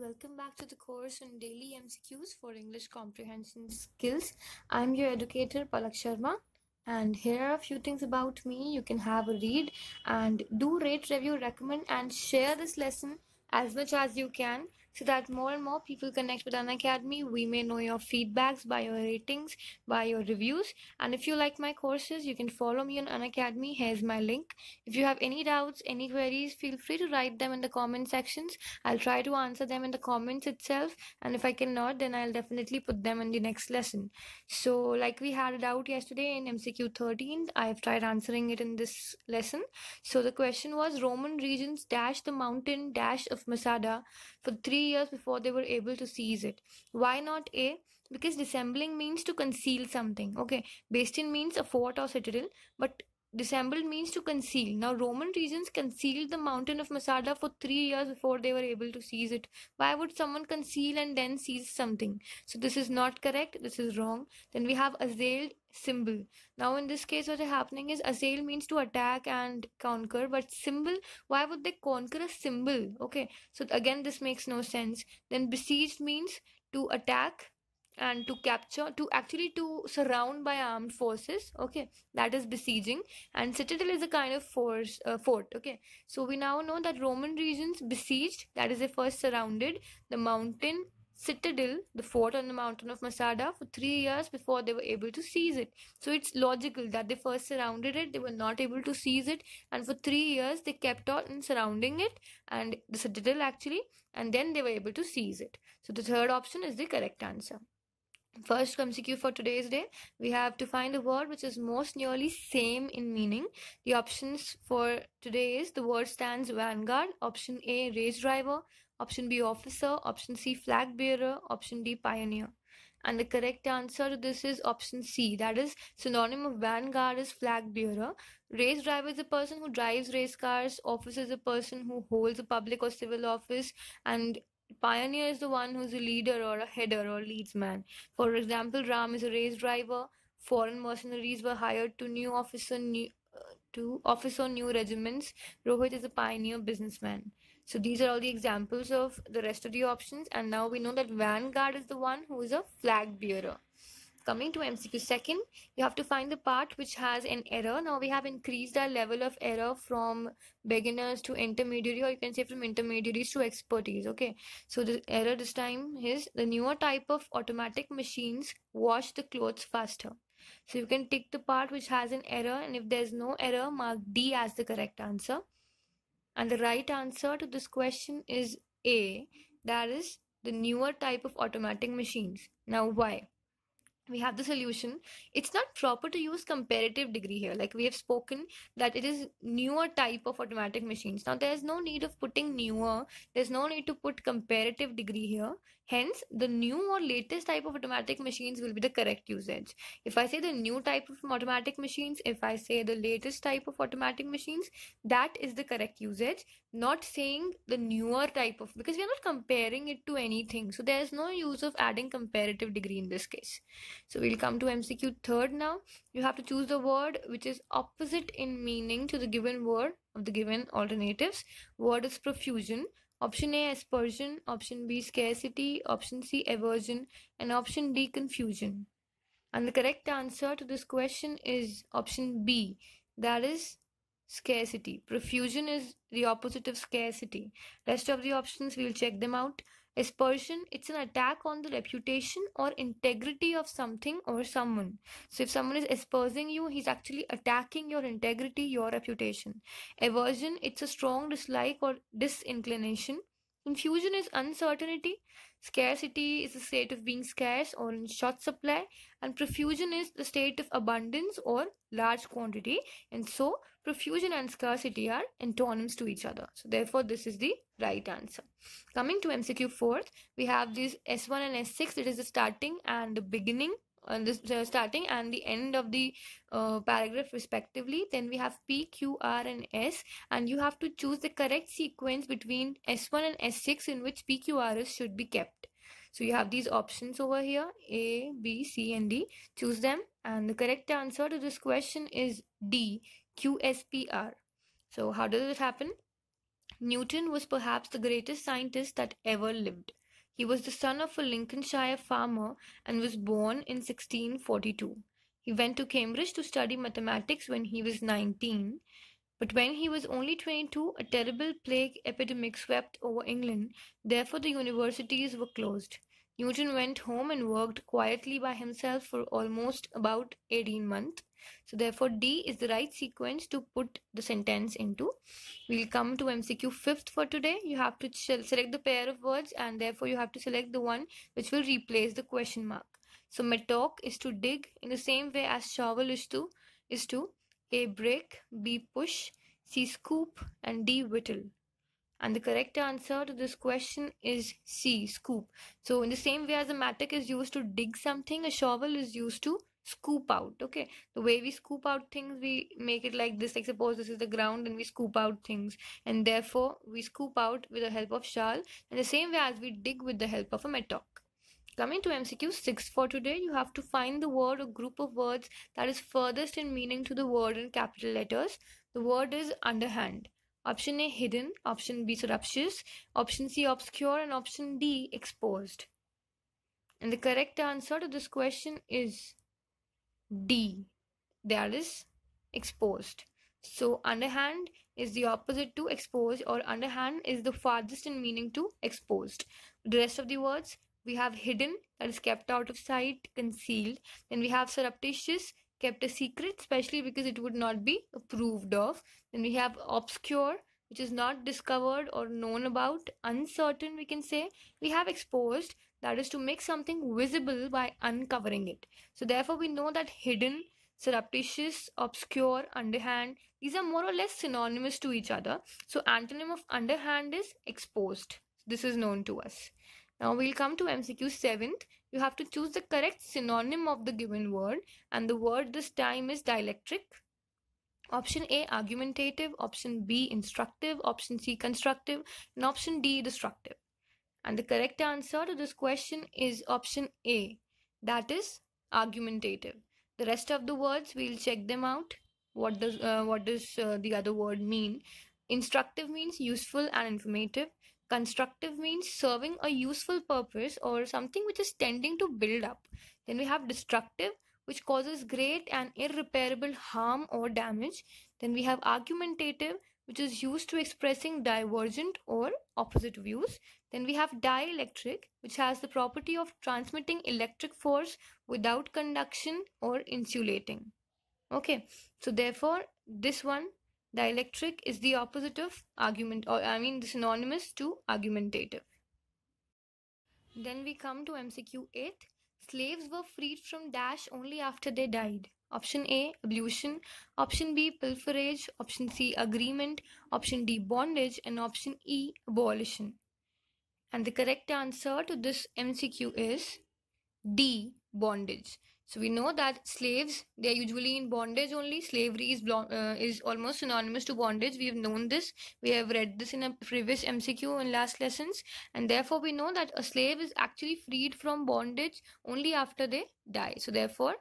welcome back to the course on daily MCQs for English comprehension skills. I'm your educator Palak Sharma, and here are a few things about me. You can have a read and do rate, review, recommend, and share this lesson as much as you can so that more and more people connect with Unacademy. We may know your feedbacks by your ratings, by your reviews, and if you like my courses, you can follow me on Unacademy. Here's my link. If you have any doubts, any queries, feel free to write them in the comment sections. I'll try to answer them in the comments itself, and if I cannot, then I'll definitely put them in the next lesson. So, like we had a doubt yesterday in MCQ 13, I've tried answering it in this lesson. So, the question was Roman regions dash the mountain dash of Masada for 3 years before they were able to seize it. Why not A? Because dissembling means to conceal something. Okay, bastion means a fort or citadel, but dissembled means to conceal. Now, Roman regions concealed the mountain of Masada for 3 years before they were able to seize it. Why would someone conceal and then seize something? So, this is not correct. This is wrong. Then we have assailed symbol. Now, in this case, what is happening is assail means to attack and conquer, but symbol, why would they conquer a symbol? Okay, so again, this makes no sense. Then besieged means to attack and to capture, to surround by armed forces. Okay, that is besieging, and citadel is a kind of fort. Okay, so we now know that Roman regions besieged, that is they first surrounded the mountain citadel, the fort on the mountain of Masada, for 3 years before they were able to seize it. So it's logical that they first surrounded it, they were not able to seize it, and for 3 years they kept on surrounding it and the citadel actually, and then they were able to seize it. So the third option is the correct answer. First MCQ for today's day, we have to find a word which is most nearly same in meaning. The options for today is the word stands vanguard, option A race driver, option B officer, option C flag bearer, option D pioneer. And the correct answer to this is option C, that is synonym of vanguard is flag bearer. Race driver is a person who drives race cars, officer is a person who holds a public or civil office, and pioneer is the one who's a leader or a header or leads man. For example, Ram is a race driver. Foreign mercenaries were hired to office on new regiments. Rohit is a pioneer businessman. So these are all the examples of the rest of the options, and now we know that vanguard is the one who is a flag bearer. Coming to MCQ second, you have to find the part which has an error. Now we have increased our level of error from beginners to intermediary, or you can say from intermediaries to expertise. Okay, so the error this time is the newer type of automatic machines wash the clothes faster. So you can tick the part which has an error, and if there's no error, mark D as the correct answer. And the right answer to this question is A, that is the newer type of automatic machines. Now why? We have the solution. It's not proper to use comparative degree here. Like we have spoken that it is newer type of automatic machines. Now there's no need of putting newer. There's no need to put comparative degree here. Hence, the new or latest type of automatic machines will be the correct usage. If I say the new type of automatic machines, if I say the latest type of automatic machines, that is the correct usage. Not saying the newer type of, because we are not comparing it to anything. So there's no use of adding comparative degree in this case. So we'll come to MCQ third now. You have to choose the word which is opposite in meaning to the given word of the given alternatives. Word is profusion. Option A, aspersion. Option B, scarcity. Option C, aversion. And option D, confusion. And the correct answer to this question is option B, that is scarcity. Profusion is the opposite of scarcity. Rest of the options, we'll check them out. Aspersion, it's an attack on the reputation or integrity of something or someone. So if someone is aspersing you, he's actually attacking your integrity, your reputation. Aversion, it's a strong dislike or disinclination. Confusion is uncertainty. Scarcity is a state of being scarce or in short supply. And profusion is the state of abundance or large quantity. And so profusion and scarcity are antonyms to each other. So therefore, this is the right answer. Coming to MCQ 4th, we have these S1 and S6. It is the starting and the beginning, starting and the end of the paragraph respectively. Then we have P, Q, R and S, and you have to choose the correct sequence between S1 and S6 in which P, Q, R, S should be kept. So you have these options over here, A, B, C and D. Choose them, and the correct answer to this question is D, Q, S, P, R. So how does it happen? Newton was perhaps the greatest scientist that ever lived. He was the son of a Lincolnshire farmer and was born in 1642. He went to Cambridge to study mathematics when he was 19, but when he was only 22, a terrible plague epidemic swept over England. Therefore, the universities were closed. Newton went home and worked quietly by himself for almost about 18 months. So therefore, D is the right sequence to put the sentence into. We'll come to MCQ 5th for today. You have to select the pair of words, and therefore you have to select the one which will replace the question mark. So mattock is to dig in the same way as shovel is to A, break, B, push, C, scoop, and D, whittle. And the correct answer to this question is C, scoop. So in the same way as a mattock is used to dig something, a shovel is used to scoop out. Okay, the way we scoop out things, we make it like this. Like suppose this is the ground and we scoop out things, and therefore we scoop out with the help of shawl, in the same way as we dig with the help of a mattock. Coming to MCQ 6 for today, you have to find the word or group of words that is furthest in meaning to the word in capital letters. The word is underhand. Option A, hidden. Option B, surreptitious. Option C, obscure. And option D, exposed. And the correct answer to this question is D, that is exposed. So underhand is the opposite to exposed, or underhand is the farthest in meaning to exposed. The rest of the words, we have hidden, that is kept out of sight, concealed. Then we have surreptitious, kept a secret, especially because it would not be approved of. Then we have obscure, which is not discovered or known about, uncertain we can say. We have exposed, that is to make something visible by uncovering it. So therefore we know that hidden, surreptitious, obscure, underhand, these are more or less synonymous to each other. So antonym of underhand is exposed. This is known to us. Now we'll come to MCQ 7th. You have to choose the correct synonym of the given word, and the word this time is dielectric. Option A, argumentative. Option B, instructive. Option C, constructive. And option D, destructive. And the correct answer to this question is option A, that is argumentative. The rest of the words, we'll check them out. What does the other word mean? Instructive means useful and informative. Constructive means serving a useful purpose or something which is tending to build up. Then we have destructive, which causes great and irreparable harm or damage. Then we have argumentative, which is used to expressing divergent or opposite views. Then we have dielectric, which has the property of transmitting electric force without conduction or insulating. Okay, so therefore this one, dielectric, is the opposite of the synonymous to argumentative. Then we come to MCQ 8. Slaves were freed from dash only after they died. Option A, ablution. Option B, pilferage. Option C, agreement. Option D, bondage. And option E, abolition. And the correct answer to this MCQ is D, bondage. So we know that slaves, they are usually in bondage only. Slavery is almost synonymous to bondage. We have known this. We have read this in a previous MCQ in last lessons. And therefore we know that a slave is actually freed from bondage only after they die. So therefore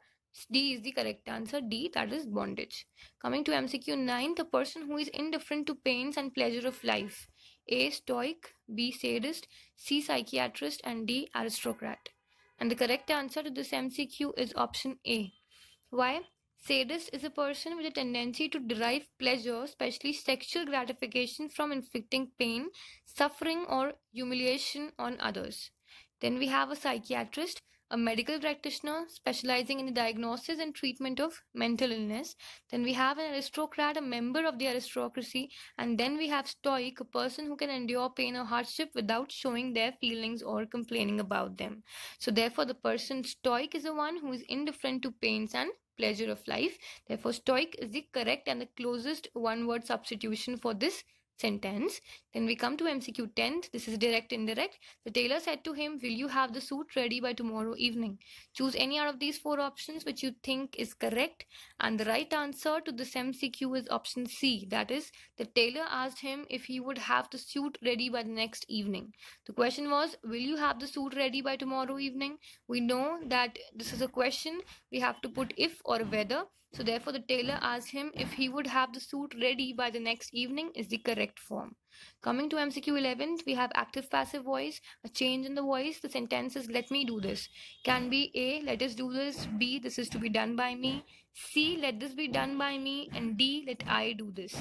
D is the correct answer. D, that is bondage. Coming to MCQ 9, the person who is indifferent to pains and pleasure of life. A, stoic. B, sadist. C, psychiatrist. And D, aristocrat. And the correct answer to this MCQ is option A. Why? Sadist is a person with a tendency to derive pleasure, especially sexual gratification, from inflicting pain, suffering, or humiliation on others. Then we have a psychiatrist, a medical practitioner specializing in the diagnosis and treatment of mental illness. Then we have an aristocrat, a member of the aristocracy. And then we have stoic, a person who can endure pain or hardship without showing their feelings or complaining about them. So therefore the person stoic is the one who is indifferent to pains and pleasure of life. Therefore stoic is the correct and the closest one-word substitution for this sentence. Then we come to MCQ 10th. This is direct indirect. The tailor said to him, will you have the suit ready by tomorrow evening? Choose any out of these four options which you think is correct, and the right answer to this MCQ is option C, that is, the tailor asked him if he would have the suit ready by the next evening. The question was, will you have the suit ready by tomorrow evening? We know that this is a question, we have to put if or whether. So therefore the tailor asked him if he would have the suit ready by the next evening is the correct correct form. Coming to MCQ 11, we have active passive voice, a change in the voice. The sentence is let me do this. Can be A, let us do this, B, this is to be done by me, C, let this be done by me, and D, let I do this.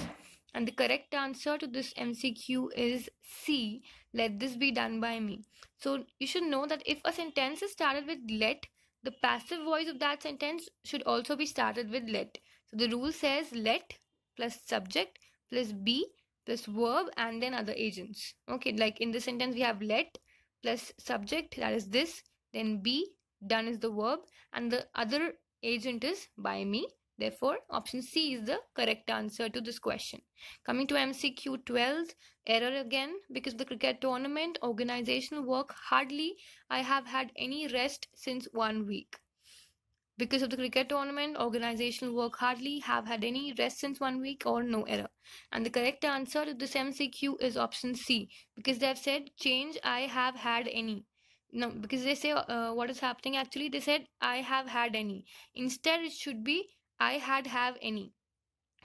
And the correct answer to this MCQ is C, let this be done by me. So you should know that if a sentence is started with let, the passive voice of that sentence should also be started with let. So the rule says let plus subject plus be plus verb and then other agents. Okay, like in this sentence we have let plus subject, that is this, then be, done is the verb, and the other agent is by me. Therefore, option C is the correct answer to this question. Coming to MCQ 12, error again, because of the cricket tournament, organizational work, hardly I have had any rest since 1 week. Because of the cricket tournament, organizational work, hardly have had any rest since 1 week, or no error. And the correct answer to this MCQ is option C, because they have said change I have had any. No, because they say what is happening actually, they said I have had any. Instead, it should be I had have any.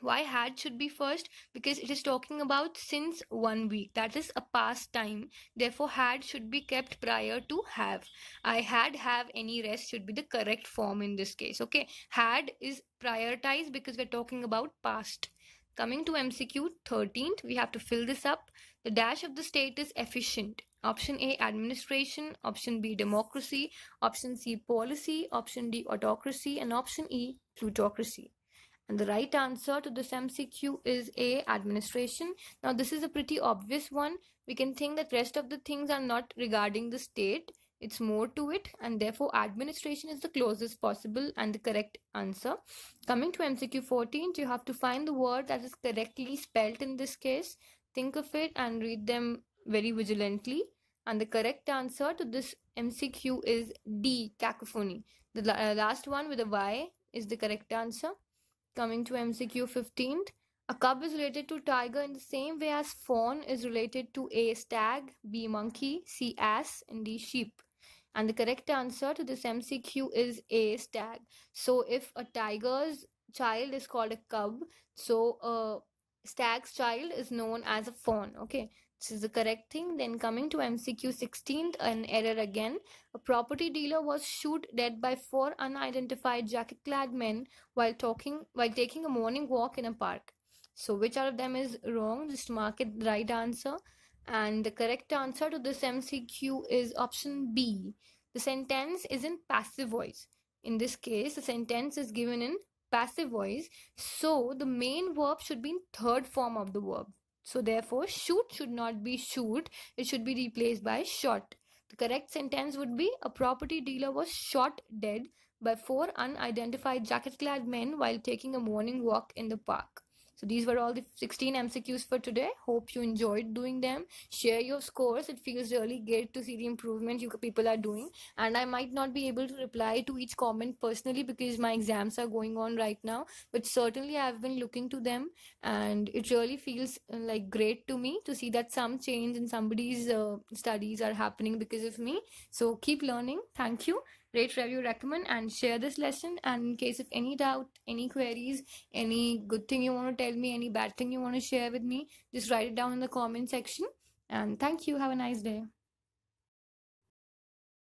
Why had should be first? Because it is talking about since 1 week. That is a past time. Therefore, had should be kept prior to have. I had have any rest should be the correct form in this case. Okay. Had is prioritized because we're talking about past. Coming to MCQ 13th, we have to fill this up. The dash of the state is efficient. Option A, administration. Option B, democracy. Option C, policy. Option D, autocracy. And option E, plutocracy. And the right answer to this MCQ is A, administration. Now this is a pretty obvious one. We can think that rest of the things are not regarding the state. It's more to it, and therefore administration is the closest possible and the correct answer. Coming to MCQ 14, you have to find the word that is correctly spelt in this case. Think of it and read them very vigilantly. And the correct answer to this MCQ is D, cacophony. The last one with a Y is the correct answer. Coming to MCQ 15th, a cub is related to tiger in the same way as fawn is related to A, stag, B, monkey, C, ass, and D, sheep. And the correct answer to this MCQ is A, stag. So if a tiger's child is called a cub, so a stag's child is known as a fawn. Okay, this is the correct thing. Then coming to MCQ 16th, an error again. A property dealer was shot dead by 4 unidentified jacket-clad men while taking a morning walk in a park. So which out of them is wrong? Just mark it the right answer. And the correct answer to this MCQ is option B. The sentence is in passive voice. In this case, the sentence is given in passive voice. So the main verb should be in third form of the verb. So therefore, shoot should not be shoot. It should be replaced by shot. The correct sentence would be a property dealer was shot dead by 4 unidentified jacket-clad men while taking a morning walk in the park. So these were all the 16 MCQs for today. Hope you enjoyed doing them. Share your scores. It feels really great to see the improvement you people are doing. And I might not be able to reply to each comment personally because my exams are going on right now. But certainly I've been looking to them. And it really feels like great to me to see that some change in somebody's studies are happening because of me. So keep learning. Thank you. Rate, review, recommend, and share this lesson. And in case of any doubt, any queries, any good thing you want to tell me, any bad thing you want to share with me, just write it down in the comment section. And thank you. Have a nice day.